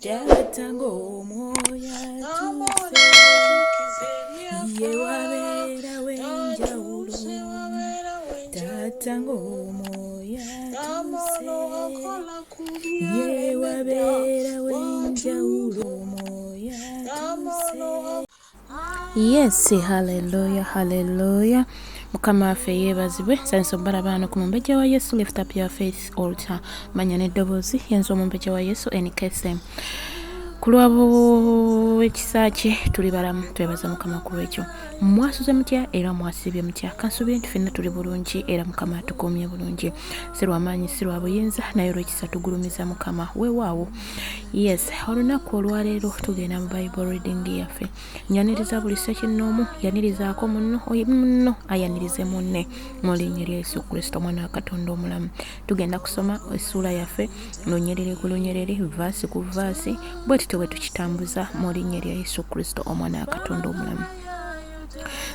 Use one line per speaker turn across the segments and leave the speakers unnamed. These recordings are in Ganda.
Jatango moya tuse ye wabera wenjawulo Jatango moya tuse ye wabera wenjawulo moya tuse. Yes, hallelujah, hallelujah. Mukama afe yebazibwe sanso barabano ku mumbejja wa Yesu. Lift up your faith altar. Manya neddobozi yenzo mumbejja wa Yesu enikese. Kulwabo ekisaache tuli balamu twebaza Mukama ku lwekyo. Mwasuze mutya era mwasibye mutya. Kansubire ntufenna tuli bulungi era Mukama atukomye bulungi. Sirwamanyi sirwa buyinza naye lwekisa tugulumiza Mukama weewaawo. Yes, olunaku olwaleero tugenda mu Bible reading yaffe. Nyaniriza buli ssekinnoomu yanirizaako munno oyo munno ayanirize munne mu linnya lya Yesu Kristo mwana wa Katonda omulamu. Tugenda kusoma essula yaffe lunyerere ku lunyerere vaasi ku vaasi bwe tutyo bwe tukitambuza mu linnya lya Yesu Kristo omwana wa Katonda omulamu.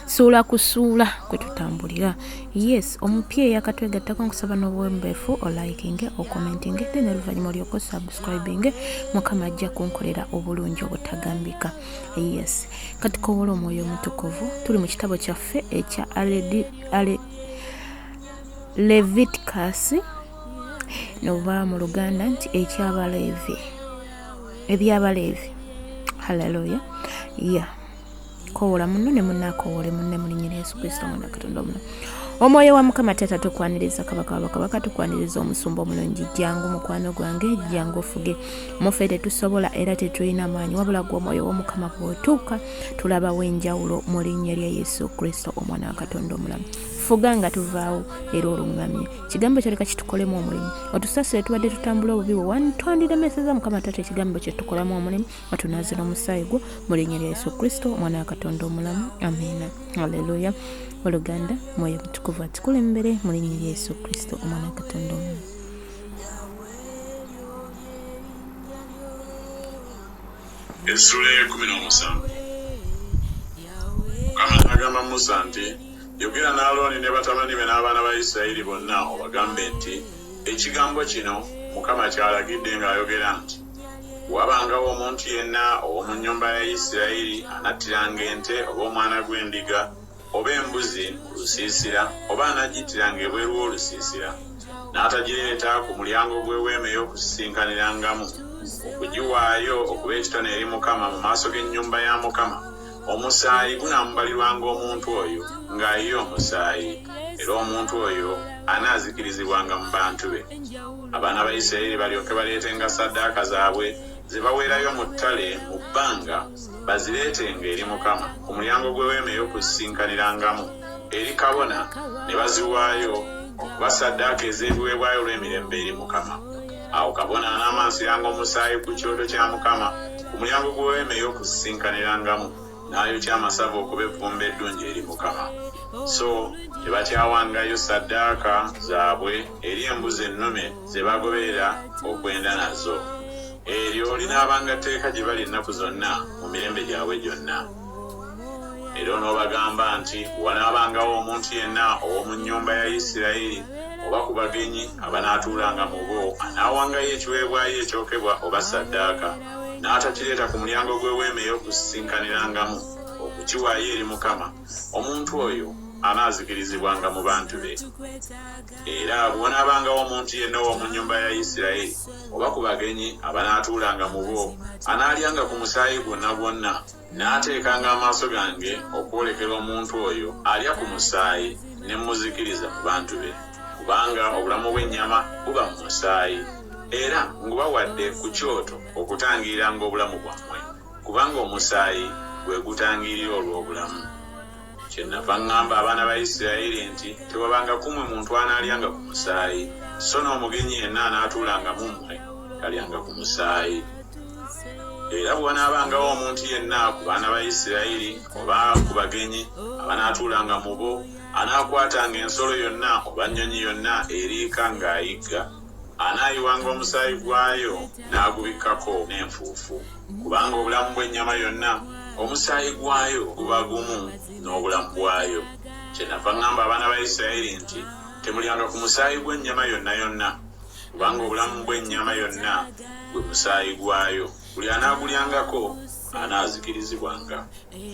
Sula kusula kwe tutambulira. Yes, omupye yakatwegattako nkusaba n'obwembeefu o liking o commenting then oluvannyuma olyoko subscribing. Mukama ajja kunkolera obulungi obutagambika. Yes, kati kowola omwoyo omutukuvu tuli mu kitabo kyaffe ekya Leviticus nova mu Luganda nti Eky'abaleevi Eby'abaleevi. Hallelujah. Yeah. Kowola munno ne munnakowole munne mu linnya lya Yesu Kristo mwana wa Katonda omulamu. Omwoyo wa Mukama Taata tukwaniriza kabaka wabakabaka tukwaniriza omusumba omulungi jangu mukwano gwange jangu ofuge mufe tetusobola era tetulina maanyi wabula gwe omwoyo w'Omukama bw'otuuka tulaba wenjawulo mu linnya lya Yesu Kristo omwana wa Katonda omulamu. Fuga nga tuvaawo era olungamye kigambo kyoleka kitukolemu omulimu otusasire tubadde tutambula obubi wantwandiremeseza Mukama Taata ekigambo kye tukolamu omulimu watunaazira omusaayi gwo mu linnya lya Yesu Kristo omwana wa Katonda omulamu. Amiina. Haleluya. Luganda mwoyo mutukuvu atukulembere mu linnya lya Yesu Kristo omwana wa Katonda omulamu.
Essula 17. Mukama agamba Musa nti yogera n'Alooni ne batabani be n'abaana ba Isirayiri bonna obagambe nti ekigambo kino Mukama kyalagidde ng'ayogera nti wabangawo omuntu yenna ow'omu nnyumba ya Isirayiri anattiranga ente oba omwana gw'endiga oba embuzi ku lusiisira oba anagittiranga ebweru w'olusiisira n'atagireeta ku mulyango gw'eweema ey'okusisinkaniramu okugiwaayo okuba ekitone eri Mukama mu maaso g'ennyumba ya Mukama, omusaayi gunaamubalirwanga omuntu oyo ng'ayiye omusaayi, era omuntu oyo anaazikirizibwanga mu bantu be. Abaana ba Isirayiri balyoke baleetenga ssaddaaka zaabwe ze baweerayo mu ttale mu bbanga bazireetenga eri Mukama ku mulyango gw'eweema ey'okusisinkaniramu eri kabona ne baziwaayo okuba ssaddaaka ez'ebiweebwayo olw'emirembe eri Mukama. Awo kabona anaamansiranga omusaayi ku kyoto kya Mukama ku mulyango gw'eweema ey'okusisinkaniramu n'ayokya amasavu okuba evvumbe eddungi eri Mukama. So tebakyawangayo ssaddaaka zaabwe eri embuzi ennume ze bagoberera okwenda nazo. Eryo linaabanga tteeka gye bali ennaku zonna mu mirembe gyabwe gyonna. Era onoobagamba nti wanaabangawo omuntu yenna ow'omu nnyumba ya Isirayiri oba ku bagenyi abanaatuulanga mu bo anaawangayo ekiweebwayo ekyokebwa oba ssaddaaka n'atakireeta ku mulyango gw'eweema ey'okusisinkaniramu okukiwaayo eri Mukama, omuntu oyo anaazikirizibwanga mu bantu be. Era bw'onaabangawo omuntu yenna ow'omu nnyumba ya Isirayiri oba ku bagenyi abanaatuulanga mu bo anaalyanga ku musaayi gwonna gwonna n'ateekanga amaaso gange okwolekera omuntu oyo alya ku musaayi ne muzikiriza mu bantu be, kubanga obulamu bw'ennyama buba mu musaayi, era ngubawadde ku kyoto okutangiriranga obulamu bwammwe, kubanga omusaayi gwe gutangirira olw'obulamu. Kyenava ŋŋamba abaana ba Isirayiri nti tewabanga kumwe muntu anaalyanga ku musaayi, so n'omugenyi yenna anaatuulanga mu mmwe talyanga ku musaayi. Era bw'anaabangawo omuntu yenna ku baana ba Isirayiri oba ku bagenyi abanaatuulanga mu bo anaakwatanga ensolo yonna oba nnyonyi yonna eriika ng'ayigga, anaayiwanga omusaayi gwayo n'agubikkako n'enfuufu, kubanga obulamu bw'ennyama yonna omusaayi gwayo guba gumu n'obulamu bwayo. Kyenava ŋŋamba abaana ba Isirayiri nti temulyanga ku musaayi gw'ennyama yonna yonna, kubanga obulamu bw'ennyama yonna gwe musaayi gwayo. buli anaagulyangako anaazikirizibwanga,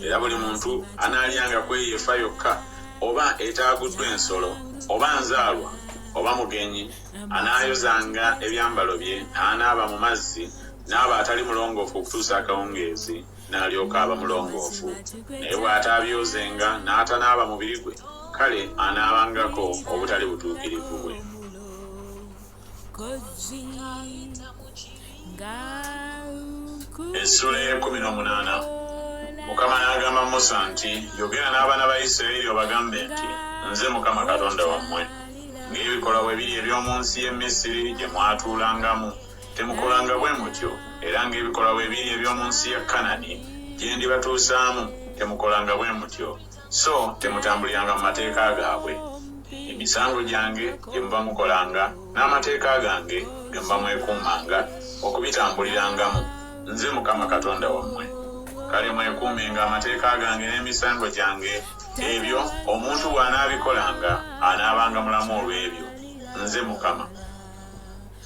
era buli muntu anaalyangako eyeefa yokka oba etaaguddwa ensolo oba nzaalwa oba mugenyi anaayozanga ebyambalo bye n'anaaba mu mazzi n'aba atali mulongoofu okutuusa akawungeezi n'alyoka aba mulongoofu. Naye bw'ataabyozenga n'atanaaba mubiri gwe kale anaabangako obutali butuukirivu bwe. Essula 18. Mukama n'agamba Musa nti, yogera n'abaana ba Isirayiri obagambe nti, nze Mukama Katonda wammwe. Ng'ebikolwa bwe biri eby'omu nsi y'e Misiri gye mwatuulangamu, temukolanga bwe mutyo, era ng'ebikolwa bwe biri eby'omu nsi ya Kanani gye ndibatuusaamu, temukolanga bwe mutyo, so temutambuliranga mu mateeka gaabwe. Emisango gyange gye muba mukolanga n'amateeka gange ge muba mwekuumanga okubitambulirangamu, nze Mukama Katonda wammwe. Kale mwekuumenga amateeka gange n'emisango gyange, ebyo omuntu bw'anaabikolanga anaabanga mulamu olw'ebyo, nze Mukama.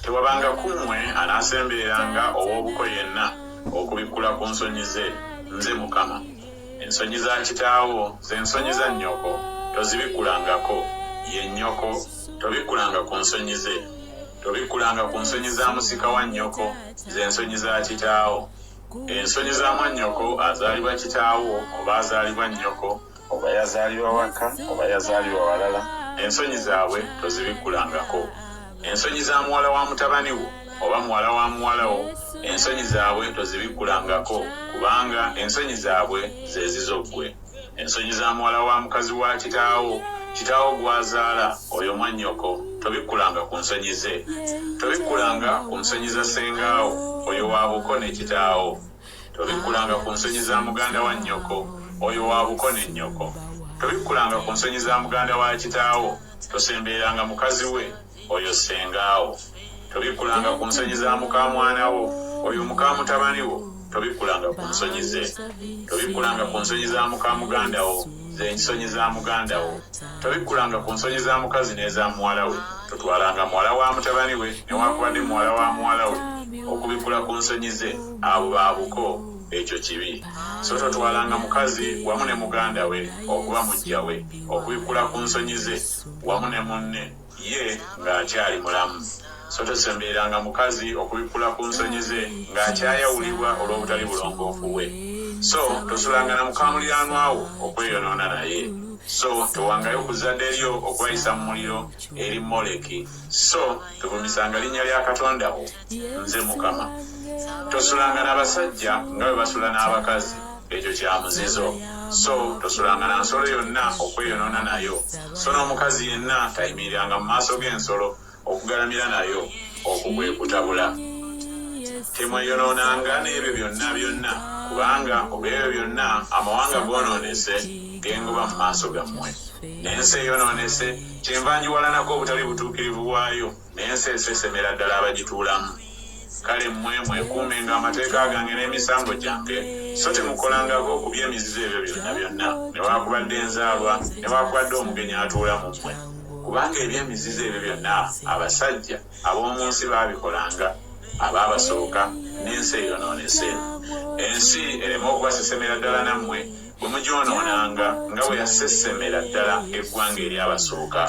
Tewabanga kumwe anaasembereranga ow'obuko yenna okubikkula ku nsonyi ze, nze Mukama. Ensonyi za kitaawo ze nsonyi za nnyoko tozibikkulangako, ye nnyoko tobikkulanga ku nsonyi ze. Tobikkulanga ku nsonyi za musika wa nnyoko, ze nsonyi za kitaawo. Ensonyi za mwannyoko azaalibwa kitaawo oba azaalibwa nnyoko oba yazaalibwa waka oba yazaalibwa walala, ensonyi zaabwe tozibikkulangako. Ensonyi za muwala wa mutabani wo oba muwala wa muwala wo, ensonyi zaabwe tozibikkulangako, kubanga ensonyi zaabwe ze zizoggwe. Ensonyi za muwala wa mukazi wa kitaawo, kitaawo gwazaala oyo mwannyoko, tobikkulanga ku nsonyi ze. Tobikkulanga ku nsonyi za sengaawo, oyo wa buko ne kitaawo. Tobikkulanga ku nsonyi za muganda wa nnyoko, oyo wa buko ne nnyoko. Tobikkulanga ku nsonyi za muganda wa kitaawo, tosembereranga mukazi we, oyo sengaawo. Tobikkulanga ku nsonyi za muka mwana wo, oyo muka mutabani wo, tobikkulanga ku nsonyi ze. Tobikkulanga ku nsonyi za muka muganda wo, ze nsonyi za muganda wo. Tobikkulanga ku nsonyi za mukazi n'eza muwala we. Totwalanga muwala wa mutabani we newaakubadde muwala wa muwala we okubikkula ku nsonyi ze, abo baabuko, ekyo kibi. So totwalanga mukazi wamu ne muganda we okuba mujja we okubikkula ku nsonyi ze wamu ne munne ye ng'akyali mulamu. So tosembereranga mukazi okubikkula ku nsonyi ze ng'akyayawulibwa olw'obutali bulongoofu we. So tosulanga na muka muliraanwa wo okweyonoona naye. So towangayo ku zadde lyo okwayisa mu muliro eri Moleki. So tovumisanga linnya lya Katonda wo, nze Mukama. Tosulanga n'abasajja nga bwe basula n'abakazi, ekyo kya muzizo. So tosulanga na nsolo yonna okweyonoona nayo. So n'omukazi yenna tayimiriranga mu maaso g'ensolo okugalamira nayo, okwo kwe kutabula. Temweyonoonanga n'ebyo byonna, kubanga olw'ebyo byonna amawanga goonoonese gengoba mu maaso gammwe. N'ensi eyonoonese kyenva ngiwalanako obutali butuukirivu bwayo, n'ensi esesemera ddala abagituulamu. Kale mmwe mwekuumenga amateeka gange n'emisango gyange, so temukolangako ku by'emizizo ebyo byonna, newaakubadde enzaalwa, newaakubadde omugenyi atuula mu mmwe. Kubanga eby'emizizo ebyo byonna abasajja ab'omu nsi baabikolanga, abaabasooka, n'ensi eyonoonese. Ensi ereme okubasesemera ddala nammwe bwe mugyonoonanga nga bwe yasesemera ddala eggwanga ery'abasooka.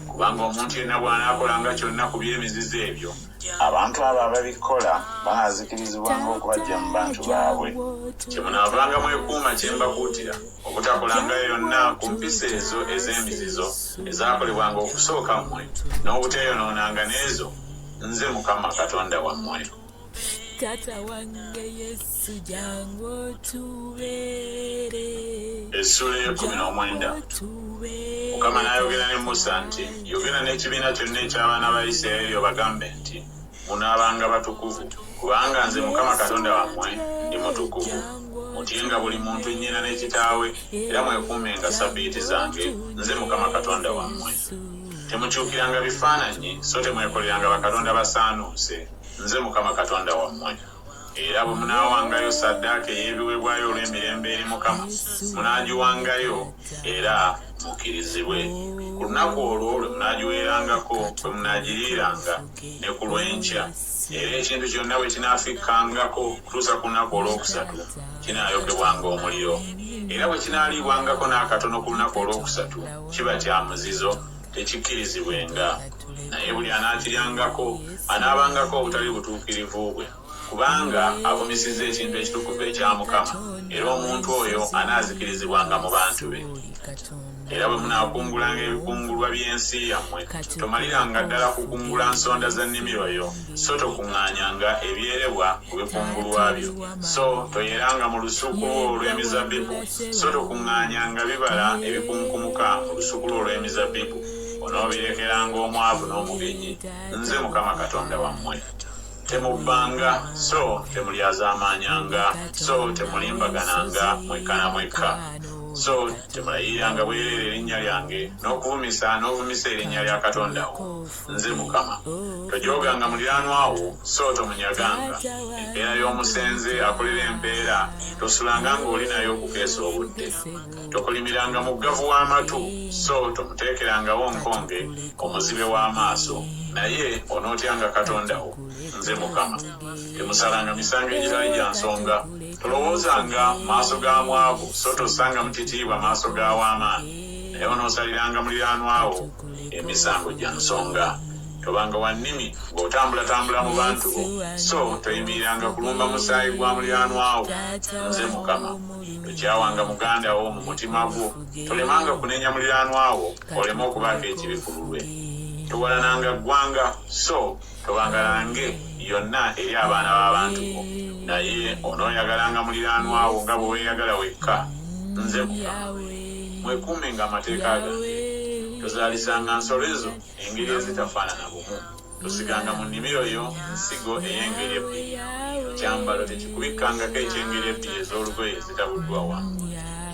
Kubanga omuntu yenna bw'anaakolanga kyonna ku by'emizizo ebyo, abantu abo ababikola banaazikirizibwanga okubaggya mu bantu baabwe. Kyemunaavanga mwekuuma kye mbakuutira obutakolangayo yonna ku mpisa ezo ez'emizizo ezaakolebwanga okusooka mmwe, n'obuteeyonoonanga n'ezo, nze Mukama Katonda wammwe. Tata wange Yesu jangu tubeere. Essula 19. Mukama n'ayogera ne Musa nti, yogera n'ekibiina kyonna eky'abaana ba Isirayiri obagambe nti, munaabanga batukuvu, kubanga nze Mukama Katonda wammwe ndi mutukuvu. Mutyenga buli muntu nnyina ne kitaawe, era mwekuumenga ssabbiiti zange, nze Mukama Katonda wammwe. Temukyukiranga bifaananyi, so temwekoleranga bakatonda basaanuuse, nze Mukama Katonda wammwe. era bwe munaawangayo saddaaka ey'ebiweebwayo olw'emirembe eri Mukama munaagiwangayo era mukkirizibwe. Ku lunaku olwo lwe munaagiweerangako bwe munaagiriiranga ne ku lw'enkya, era ekintu kyonna bwe kinaafikkangako kutuusa ku lunaku olwokusatu kinaayokebwanga omuliro, era bwe kinaaliibwangako n'akatono ku lunaku olwokusatu kiba kya muzizo, tekikkirizibwenga. Naye buli anaakiryangako anaabangako obutali butuukirivu bwe, kubanga avumisizza ekintu ekitukuvu ekya Mukama, era omuntu oyo anaazikirizibwanga mu bantu be. Era bwe munaakungulanga ebikungulwa by'ensi yammwe, tomaliranga ddala kukungula nsonda za nnimiro yo, so tokuŋŋaanyanga ebyerebwa ku bikungulwa byo, so toyeranga mu lusuku olw'emizabbibu, so tokuŋŋaanyanga bibala ebikunkumuka mu lusuku olw'emizabbibu. Onoobirekeranga omwavu n'omugenyi. Nze Mukama Katonda wammwe. Temubbanga, so temulyazaamaanyanga, so temulimbagananga mwekka na mwekka, so temulayiriranga bwereere erinnya lyange n'okuvumisa erinnya lya Katonda wo. Nze Mukama. Tojooganga muliraanwa wo, so tomunyaganga. Empeera y'omusenze akolera empeera tosulanga ng'oli nayo okukeesa obudde. Tokulimiranga muggavu w'amatu, so tomuteekerangawo nkonge omuzibe w'amaaso, naye onootyanga Katonda wo. Nze Mukama. Temusalanga misango egitali gya nsonga. Tolowoozanga mu maaso ga mwavu, so tosanga mu kitiibwa maaso ga w'amaanyi, naye onoosaliranga muliraanwa wo emisango gya nsonga. Tobanga wa nnimi ng'otambulatambula mu bantu bo, so toyimiriranga kulumba musaayi gwa muliraanwa wo. Nze Mukama. Tokyawanga muganda wo mu mutima gwo, tolemanga kunenya muliraanwa wo oleme okubaako ekibi ku lulwe. Towalananga ggwanga, so tobangalange yonna eri abaana b'abantu bo, naye onooyagalanga muliraanwa wo nga bwe weeyagala wekka. Nze Mukama. Mwekuumenga amateeka gange. Tozaalisanga nsolo ezo engeri ezitafaanana bumu. Tosiganga mu nnimiro yo nsigo ey'engeri ebbiri. Ekyambalo tekikubikkangako eky'engeri ebbiri ez'olugoye ezitabuddwa wamu.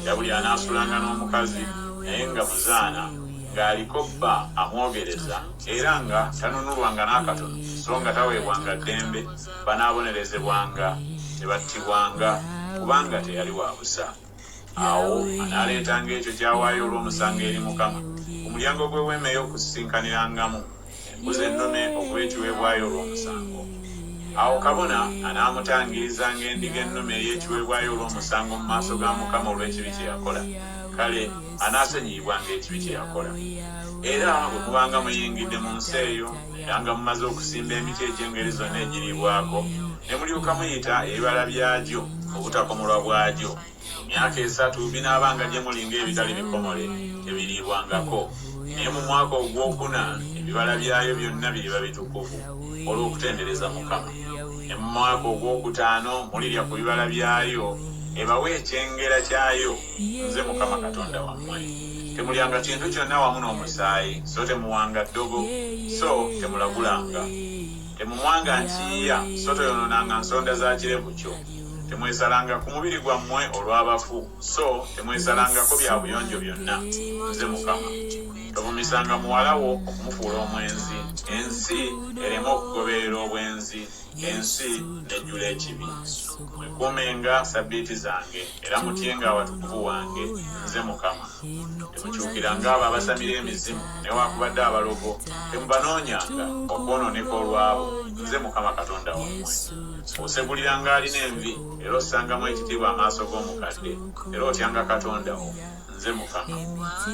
Era buli anaasulanga n'omukazi naye nga muzaana, ng'aliko bba amwogereza, era nga tanunulwanga n'akatono, so nga taweebwanga ddembe, banaabonerezebwanga, tebattibwanga, kubanga teyali wa busa. Awo anaaleetanga ekyo kyawaayo olw'omusango eri Mukama ku mulyango gw'eweema ey'okusinkanirangamu embuzi ennume okuba ekiweebwayo olw'omusango. Awo kabona anaamutangirizanga endiga ennume ey'ekiweebwayo olw'omusango mu maaso ga Mukama olw'ekibi kye yakola. Kale anaasonyiyibwanga ekibi kye yakola. Era bwe mubanga muyingidde mu nsi eyo, era nga mumaze okusimba emiti egy'engeri zonna egiriibwako, ne mulyoka muyita ebibala byagyo obutakomolwa bwagyo, emyaka 3 binaabanga gye mulinga ebitali bikomole, tebiriibwangako. Naye mu mwaka ogwokuna ebibala byayo byonna biriba bitukuvu olw'okutendereza Mukama. Ne mu mwaka ogwokutaano mulirya ku bibala byayo, ebawe ekyengera kyayo. Nze Mukama Katonda wammwe. Temulyanga kintu kyonna wamu n'omusaayi, so temuwanga ddogo, so temulagulanga. Temumwanga nkiyiya, so toyonoonanga nsonda za kirevu kyo. Temwesalanga ku mubiri gwammwe olw'abafu, so temwesalangako bya buyonjo byonna. Nze Mukama. Tovumisanga muwala wo okumufuula omwenzi, ensi ereme okugoberera obwenzi, ensi nejjula ekibi. Mwekuumenga sabbiiti zange, era mutyenga awatukuvu wange. Nze Mukama. Temukyukiranga abo abasamira emizimu newaakubadde abalogo, temubanoonyanga okwonooneka olwabo. Nze Mukama Katonda wammwe. Oseguliranga alina envi, era ossangamu ekitiibwa amaaso g'omukadde, era otyanga Katonda wo. Nze Mukama.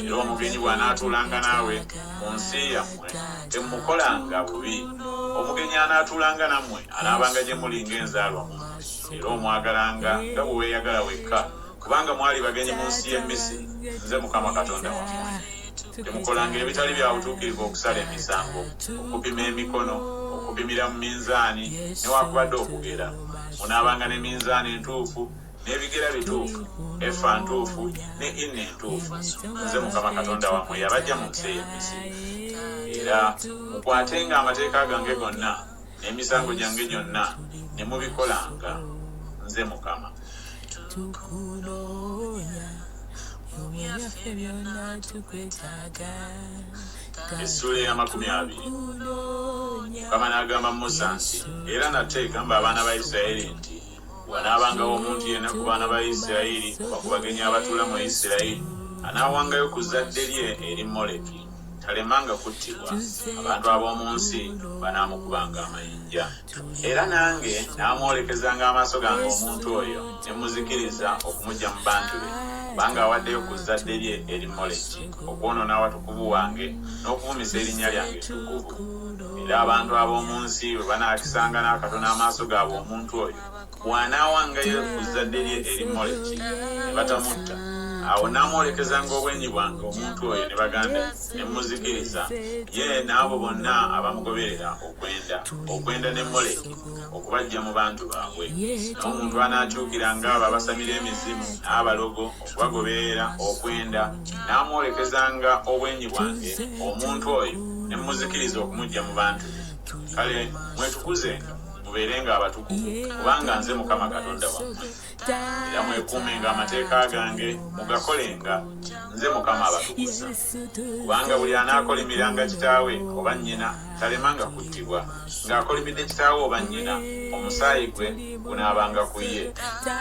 Era omugenyi bw'anaatuulanga naawe mu nsi yammwe, temukolanga bubi. Omugenyi anaatuulanga nammwe anaabanga gye muli ng'enzaalwa mu, era omwagalanga nga bwe weeyagala wekka, kubanga mwali bagenyi mu nsi y'e Misiri. Nze Mukama Katonda wammwe. Temukolanga ebitali bya butuukirivu okusala emisango, okupima emikono, okupimira mu minzaani, newaakubadde okugera. Munaabanga ne minzaani entuufu, n'ebigera bituufu, efa ntuufu, ne ine entuufu. Nze Mukama Katonda wammwe yabajja mu nsi ey'e Misiri. Era mukwatenga amateeka gange gonna n'emisango gyange gyonna ne mubikolanga. Nze Mukama.
Tukunoonya mu byaffe byonna tukwetaaga,
essula ya 20. Mukama n'agamba Musa nti, era nate gamba abaana ba Isirayiri nti, bw'anaabangawo omuntu yenna ku baana ba Isirayiri oba ku bagenyi abatuula mu Isirayiri anaawangayo ku zadde lye eri Moleki, talemanga kuttibwa, abantu ab'omu nsi banaamukubanga amayinja. Era nange naamwolekezanga amaaso gange omuntu oyo ne muzikiriza okumuggya mu bantu be, kubanga awaddeyo ku zadde lye eri Moleki okwonoona awatukuvu wange n'okuvumisa erinnya lyange ettukuvu. Era abantu ab'omu nsi bwe banaakisanga n'akatono amaaso gaabwe omuntu oyo bw'anaawangayo ku zadde lye eri Moleki ne batamutta, awo naamwolekezanga obwenyi bwange omuntu oyo ne baganda ne muzikiriza, ye n'abo bonna abamugoberera okwenda ne Moleki okubaggya mu bantu baabwe. N'omuntu anaakyukiranga abo abasamira emizimu n'abalogo okubagoberera okwenda, naamwolekezanga obwenyi bwange omuntu oyo ne muzikiriza okumuggya mu bantu be. Kale mwetukuzenga mubeerenga abatukuvu, kubanga nze Mukama Katonda wammwe. Era mwekuumenga amateeka gange mugakolenga, nze Mukama abatukuza. Kubanga buli anaakolimiranga kitaawe oba nnyina talemanga kuttibwa. Ng'akolimidde kitaawe oba nnyina, omusaayi gwe gunaabanga ku ye.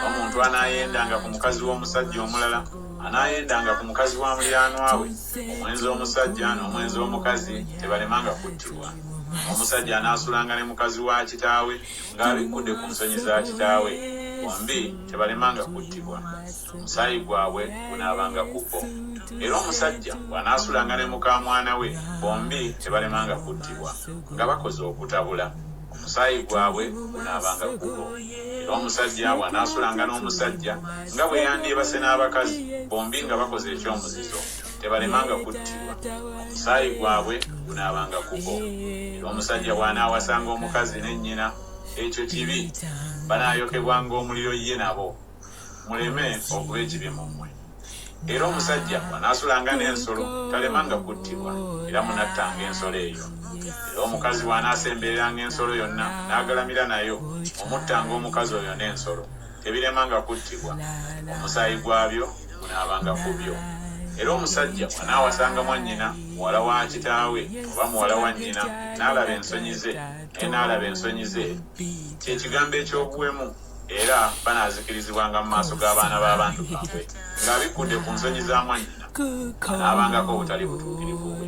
Omuntu anaayendanga ku mukazi w'omusajja omulala anaayendanga ku mukazi wa mulyanwa we, omwenzi omusajja n'omwenzi omukazi tebalemanga kuttibwa. Omusajja anaasulanga ne mukazi wa kitaawe ng'abikkudde ku nsonyi za kitaawe, bombi tebalemanga kuttibwa, omusaayi gwabwe gunaabanga ku bo. Era omusajja bw'anaasulanga ne muka mwana we, bombi tebalemanga kuttibwa nga bakoze okutabula, omusaayi gwabwe gunaabanga ku bo. Era omusajja bw'anaasulanga n'omusajja nga bwe yandyebase n'abakazi, bombi nga bakoze ekyomuzizo, tebalemanga kuttibwa, omusaayi gwabwe gunaabanga ku bo. Era omusajja bw'anaawasanga omukazi ne nnyina, ekyo kibi, banaayokebwanga omuliro ye nabo, muleme okuba ekibi mu mmwe. Era omusajja bw'anaasulanga n'ensolo talemanga kuttibwa, era munattanga ensolo eyo. Era omukazi bw'anaasembereranga ensolo yonna n'agalamira nayo, omuttanga omukazi oyo n'ensolo, tebilemanga kuttibwa, omusaayi gwabyo gunaabanga ku byo. Era omusajja bw'anaawasanga mwannyina muwala wa kitaawe oba muwala wa nnyina n'alaba ensonyi ze naye n'alaba ensonyi ze, kyekigambo eky'obuwemu, era banaazikirizibwanga mu maaso g'abaana b'abantu baabwe ng'abikkudde ku nsonyi za mwannyina, anaabangako obutali butuukirivu bwe.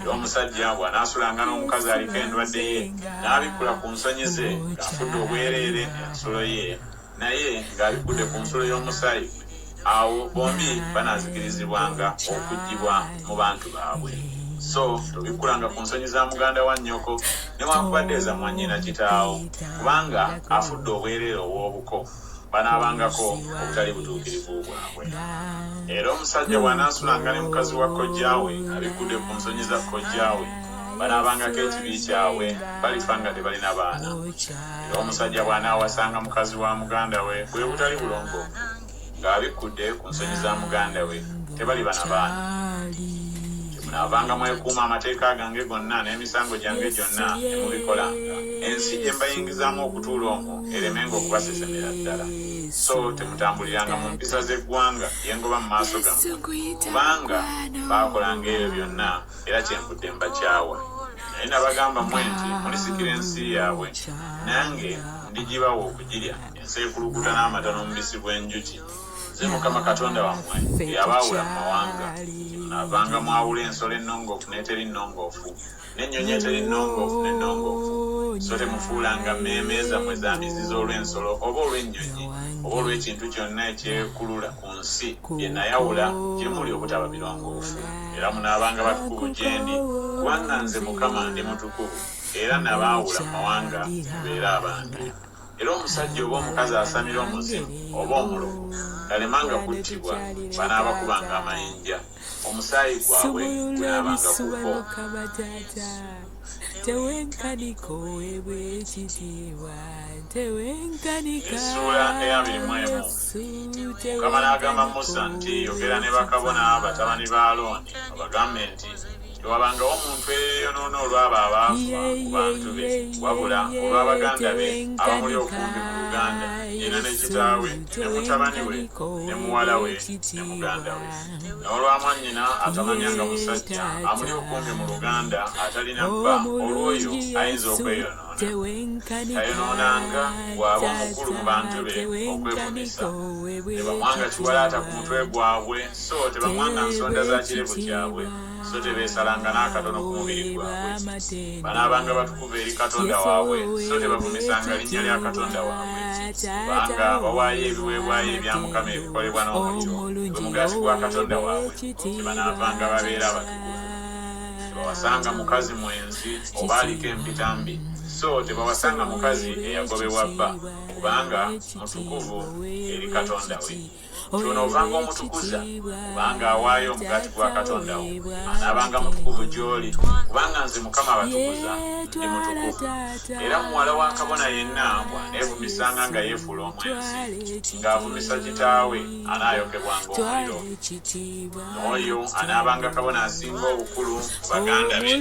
Era omusajja bw'anaasulanga n'omukazi aliko endwadde ye n'abikkula ku nsonyi ze ng'afudde obwereere ensolo ye, naye ng'abikkudde ku nsolo y'omusaayi gwe, awo bombi banaazikirizibwanga okuggyibwa mu bantu baabwe. So tobikkulanga ku nsonyi za muganda wa nnyoko newankubadde eza mwannyina kitaawo, kubanga afudde obwereere obw'obuko, banaabangako obutali butuukirivu bwabwe. Era omusajja bw'anaasulanga ne mukazi wa kojjaawe abikkudde ku nsonyi za kojjaawe, banaabangako ekibi kyabwe, balifa nga tebalina baana. Era omusajja bw'anaawasanga mukazi wa muganda we bwe butali bulongoofu ng'abikkudde ku nsonyi za muganda we, tebaliba na baana. Munaavanga mwekuuma amateeka gange gonna n'emisango gyange gyonna ne mubikolanga, ensi gye mbayingizaamu okutuula omwo eremenga okubasesemera ddala. So temutambuliranga mu mpisa z'eggwanga lye ngoba mu maaso gammwe, kubanga baakolanga ebyo byonna era kyenvudde mbakyawa. Naye nabagamba mmwe nti mulisikira ensi yaabwe, nange ndigibawa okugirya, ensi ekulukuta n'amata n'omubisi gw'enjuki. Nze Mukama Katonda wammwe eyabaawula mu mawanga. Munaavanga mwawula ensolo ennongoofu n'eteri nnongoofu, n'ennyonyi eteri nnongoofu n'ennongoofu. So temufuulanga mmeeme zammwe za mizizo olw'ensolo oba olw'ennyonyi oba olw'ekintu kyonna ekyekulula ku nsi bye nayawula gye muli obutaba birongoofu. Era munaabanga batukuvu gye ndi, kubanga nze Mukama ndi mutukuvu, era nabaawula mu mawanga mubeere abange. Era omusajja oba omukazi asamira omuzimu oba omulogo talemanga kuttibwa, banaabakubanga amayinja, omusaayi gwabwe gunaabanga ku bo. Essula eya 21. Mukama n'agamba Musa nti, yogera ne bakabona batabani ba Alooni obagambe nti, tewabangawo omuntu eyonoona olw'abo abaafa ku bantu be wabula olw'abaganda be abamuli okumpi mu Luganda nnyina ne kitaawe ne mutabani we ne muwala we ne muganda we n'olwamwannyina atamanyanga musajja amuli okumpi mu Luganda atalina bba olw'oyo ayinza okweyonoona tayonoonanga bw'aba omukulu mu bantu be okwevumisa tebamwanga kiwalaata ku mutwe gwabwe so tebamwanga nsonda za kirevu kyabwe so tebeesalanga n'akatono ku mubiri gwabwe banaabanga batukuvu eri Katonda waabwe so tebavumisanga linnya lya Katonda waabwe kubanga bawaayo ebiweebwayo ebya Mukama ebikolebwa n'omuliro gwe mugaati gwa Katonda waabwe tebanaavanga babeera abatukuvu tebawasanga mukazi mwenzi oba aliko empitambi so tebawasanga mukazi eyagobebwa bba kubanga mutukuvu eri Katonda we ky'onoovanga omutukuza kubanga awaayo omugaati gwa Katonda wo anaabanga mutukuvu gy'oli kubanga nze Mukama abatukuza ndi mutukuvu era muwala wa kabona yenna bw'aneevumisanga nga yeefuula omwenzi ng'avumisa kitaawe anaayokebwanga omuliro n'oyo anaabanga kabona asinga obukulu ku baganda be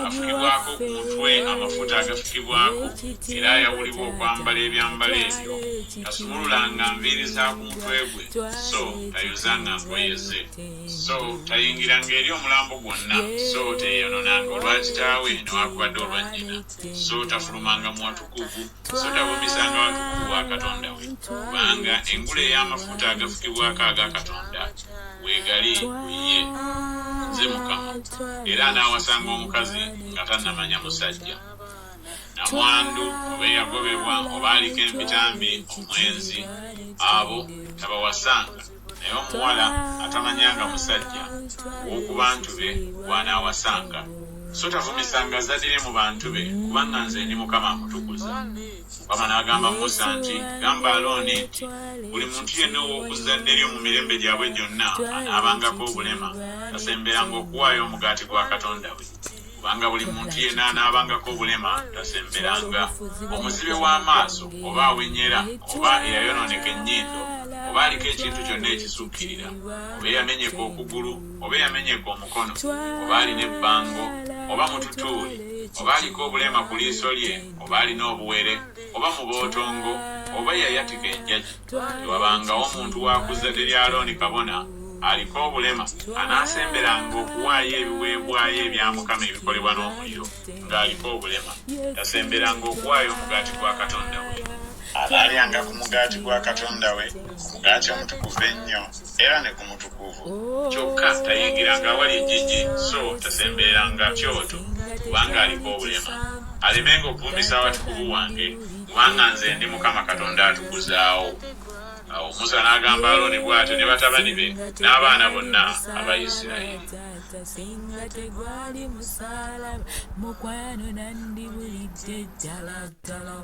afukibwako ku mutwe amafuta agafukibwako era ayawulibwa okwambala ebyambalo ebyo tasumululanga nviiri za ku mutwe gwe so tayozanga ngoye ze so tayingiranga eri omulambo gwonna so teyonoonanga olwa kitaawe newakubadde olwa nnyina so tafulumanga mu watukuvu so tavumisanga watukuvu wa Katonda we kubanga engule ey'amafuta agafukibwako aga Katonda weegali ye nze Mukama era anaawasanga omukazi nga tannamanya musajja namwandu oba eyagobebwa oba aliko empitambi omwenzi abo tabawasanga naye omuwala atamanyanga musajja w'oku bantu be bw'anaawasanga so tavumisanga zaddire mu bantu be kubanga nze ndi Mukama amutukuza Mukama n'agamba Musa nti gamba Alooni nti buli muntu yenna ow'okuzadde lyo mu mirembe gyabwe gyonna anaabangako obulema tasemberanga okuwaayo omugaati gwa Katonda we kubanga buli muntu yenna anaabangako obulema tasemberanga omuzibe w'amaaso oba awenyera oba eyayonooneka ennyindo oba aliko ekintu kyonna ekisukkirira oba eyamenyeka okugulu oba eyamenyeka omukono oba alina ebbango oba mututuuli oba aliko obulema ku liiso lye oba alina obuwere oba mu bootongo oba yayatika enjagi tewabangawo omuntu wakuzadde lya Alooni kabona aliko obulema anaasemberanga okuwaayo ebiweebwayo ebya Mukama ebikolebwa n'omuliro ng'aliko obulema tasemberanga okuwaayo omugaati gwa Katonda we anaalyanga ku mugaati gwa Katonda we omugaati omutukuvu ennyo era ne ku mutukuvu kyokka tayingiranga awali ejjiji so tasemberanga kyoto kubanga aliko obulema alemenga okuvumisa awatukuvu wange kubanga nze ndi Mukama Katonda atukuzaawo awo Musa n'agamba Alooni bw'atyo ne batabani be n'abaana bonna aba Isirayiri singa tegwali musalaba mukwano nandibulidde ddala ddala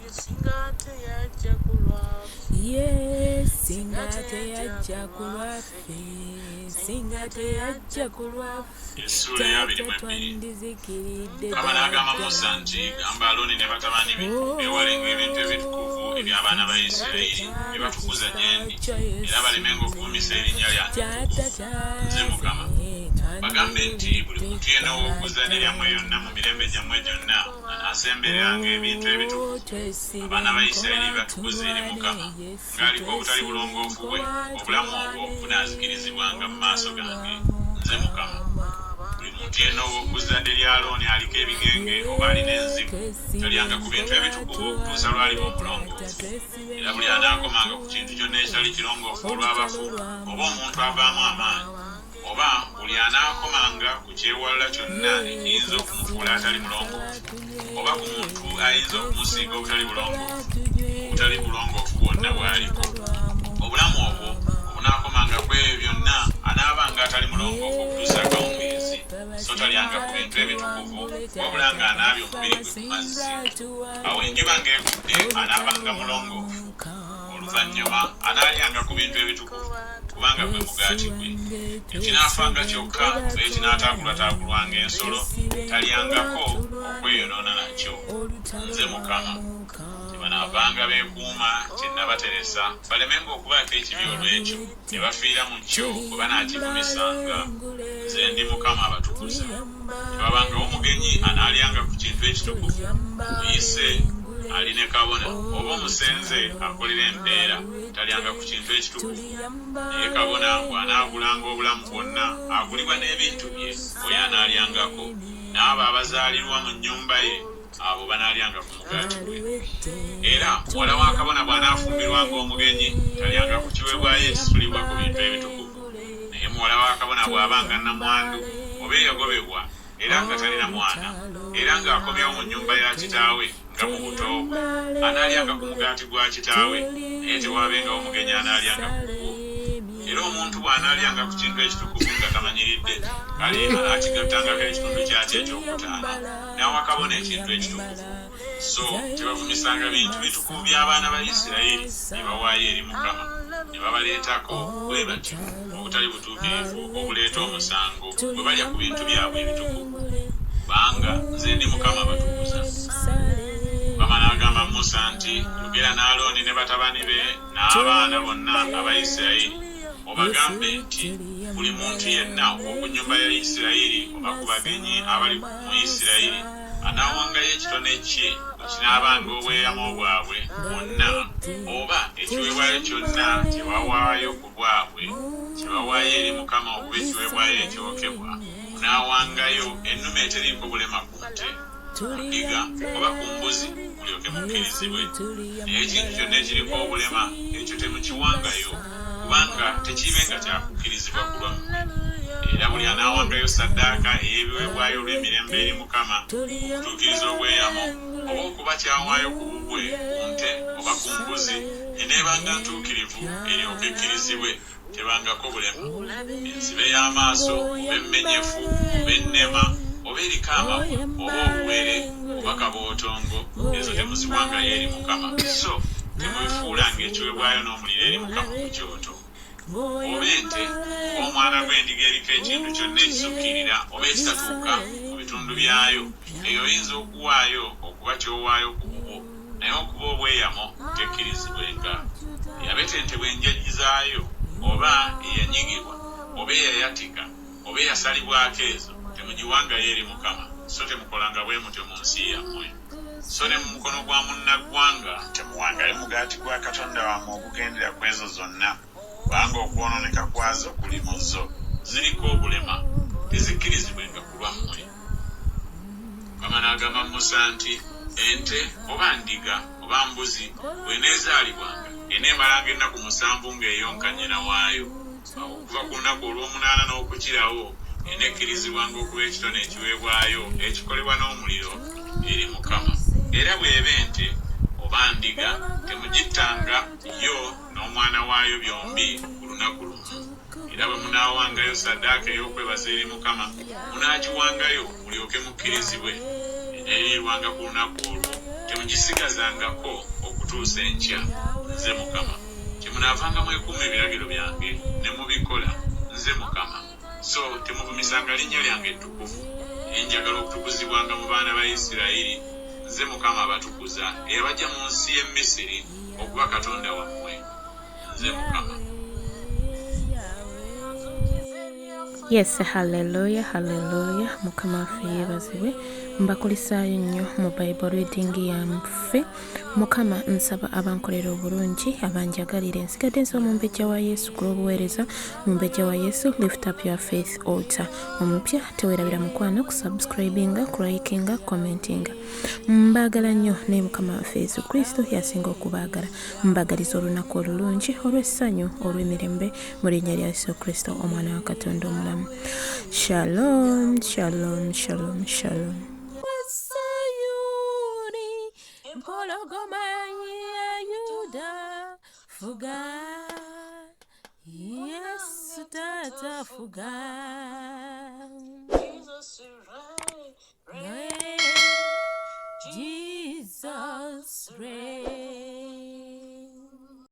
singa teyajja kulwaffe singa teyajja kulwaffe singa teyajja kulwaffe essula ya 22 Mukama n'agamba Musa nti gamba Alooni ne batabani be beewalenga ebintu ebitukuvu eby'abaana ba Isirayiri bye batukuza gye ndi era balemenga okuvumisa erinnya lyange nze Mukama bagambe nti buli muntu yenna ow'okuzadde lyammwe yonna mu mirembe gyammwe gyonna anaasembereranga ebintu ebitukuvu abaana ba Isirayiri batukuza eri Mukama ng'aliko obutali bulongoofu bwe obulamu obwo bunaazikirizibwanga mu maaso gange nze Mukama buli muntu yenna ow'okuzadde lya Alooni aliko ebigenge oba alina enzibu talyanga ku bintu ebitukuvu okutuusa lwaliba omulongoofu era buli anaakomanga ku kintu kyonna ekitali kirongoofu olw'abafu oba omuntu avaamu amaanyi oba buli anaakomanga ku kyewalula kyonna ekiyinza okumufuula atali mulongoofu oba ku muntu ayinza okumusinga obutali bulongoofu bwonna bw'aliko obulamu obwo obunaakomanga ku ebyo byonna anaabanga atali mulongoofu okutuusa akawungeezi so talyanga ku bintu ebitukuvu wabula ng'anaabye omubiri gwe ku mazzi awo enjuba ng'egudde anaabanga mulongoofu oluvannyuma anaalyanga ku bintu ebitukuvu kubanga gwe mugaati gwe ekinaafanga kyokka oba ekinaataagulwataagulwanga ensolo talyangako okweyonoona nakyo nze Mukama banaavanga beekuuma kye nabateresa balemenga okubaako ekibi olw'ekyo ne bafiira mu kyo bwe banaakivumisanga. Nze ndi Mukama abatukuza. Tebabangawo omugenyi anaalyanga ku kintu ekitukuvu, muyise ali ne kabona, oba omusenze akolera empeera talyanga ku kintu ekitukuvu. Naye kabona bw'anaagulanga obulamu bwonna agulibwa n'ebintu bye, oyo anaalyangako. N'abo abazaalirwa mu nnyumba ye abo banaalyanga ku mugaati gwe. Era muwala wa kabona bw'anaafumbirwanga omugenyi talyanga ku kiweebwayo ekisulibwa ku bintu ebitukuvu. Naye muwala wa kabona bw'abanga nnamwandu oba eyagobebwa era nga talina mwana era ng'akomyewo mu nnyumba ya kitaawe nga mu buto bwe, anaalyanga ku mugaati gwa kitaawe, naye tewaabengawo omugenyi anaalyanga ku gwo. Era omuntu bw'anaalyanga ku kintu ekitukuvu nga tamanyiridde, kale anaakigattangako ekitundu kyakyo ekyokutaano n'awa kabona ekintu ekitukuvu. So tebavumisanga bintu bitukuvu by'abaana ba Isirayiri ne bawaayo eri Mukama, ne babaleetako bwe batyo obutali butuukirivu obuleeta omusango bwe balya ku bintu byabwe ebitukuvu. Kubanga nze ndi Mukama abatukuza. Mukama n'agamba Musa nti, yogera ne Alooni ne batabani be n'abaana bonna aba Isirayiri obagambe nti buli muntu yenna ow'oku nnyumba ya Isirayiri oba ku bagenyi abali mu Isirayiri anaawangayo ekitone kye kinaabanga obweyamo bwabwe bwonna, oba ekiweebwayo kyonna kye bawaayo ku bwabwe kye bawaayo eri Mukama okuba ekiweebwayo ekyokebwa, munaawangayo ennume eteriiko bulema ku nte, ku ndiga oba ku mbuzi mulyoke mukkirizibwe. Naye ekintu kyonna ekiriko obulema ekyo temukiwangayo, kubanga tekiibenga kyakukkirizibwa ku lwammwe. Era buli anaawangayo ssaddaaka ey'ebiweebwayo olw'emirembe eri Mukama okutuukiriza obweyamo oba okuba kyawaayo ku bubwe ku nte oba ku mbuzi, eneebanga ntuukirivu eryoke ekkirizibwe, tebangako bulema. Enzibe y'amaaso oba emmenyefu oba ennema oba eriko amabwa oba obuwere oba kabootongo, ezo temuziwangayo eri Mukama. So temubifuulanga ekiweebwayo n'omuliro eri Mukama ku kyoto. Oba ente oba omwana gw'endiga eriko ekintu kyonna ekisukkirira oba ekitatuuka mu bitundu byayo, eyo oyinza okuwaayo okuba ky'owaayo ku bubwo, naye okuba obweyamo tekkirizibwenga. Eyabetentebwa enjaggi zaayo oba eyanyigibwa oba eyayatika oba eyasalibwako, ezo temugiwangayo eri Mukama. So temukolanga bwe mutyo mu nsi yammwe. So ne mu mukono gwa munnaggwanga temuwangayo mugaati gwa Katonda wammwe ogugendera ku ezo zonna, kubanga okwonooneka kwazo kuli mu zo, ziriko obulema, tezikkirizibwenga ku lwammwe. Mukama n'agamba Musa nti, ente oba ndiga oba mbuzi bw'eneezaalibwanga eneemalanga ennaku 7 ng'eyonka nnyina waayo. Awo okuva ku lunaku olw'omunaana n'okukirawo eneekkirizibwanga okuba ekitone ekiweebwayo ekikolebwa n'omuliro eri Mukama. Era bw'eba ente oba ndiga temugittanga yo n'omwana waayo byombi ku lunaku lumu. Era bwe munaawangayo ssaddaaka ey'okwebaza eri Mukama munaagiwangayo mulyoke mukkirizibwe. Eneerirwanga ku lunaku olwo, temugisigazangako okutuusa enkya. Nze Mukama. Kyemunaavanga mwekuuma ebiragiro byange ne mubikola, nze Mukama. So temuvumisanga linnya lyange ettukuvu ery'enjagala okutukuzibwanga mu baana ba Isirayiri. Nze Mukama abatukuza eyabajja mu nsi y'e Misiri okuba Katonda wammwe. Nze Mukama.
Yes, hallelujah, hallelujah. Mukama waffe yeebazibwe. Mbakulisaayo nnyo mu Bible reading yaffe. Mukama nsaba abankolera obulungi, abanjagalira ensigadde nsaba omumbejja wa Yesu ku lw'obuweereza. Mumbejja wa Yesu, lift up your faith altar. Omupya teweerabira mukwano kusubscribinga, kulikinga, commentinga. Mbaagala nnyo ne Mukama waffe Yesu Kristo yasinga okubaagala. Mbaagaliza olunaku olulungi olw'essanyu olw'emirembe mu linnya lya Yesu Kristo omwana wa Katonda omulamu. Shalom, shalom, shalom, shalom. Empologoma ya Yuda fuga, Yesu tata fuga, Jesus reign.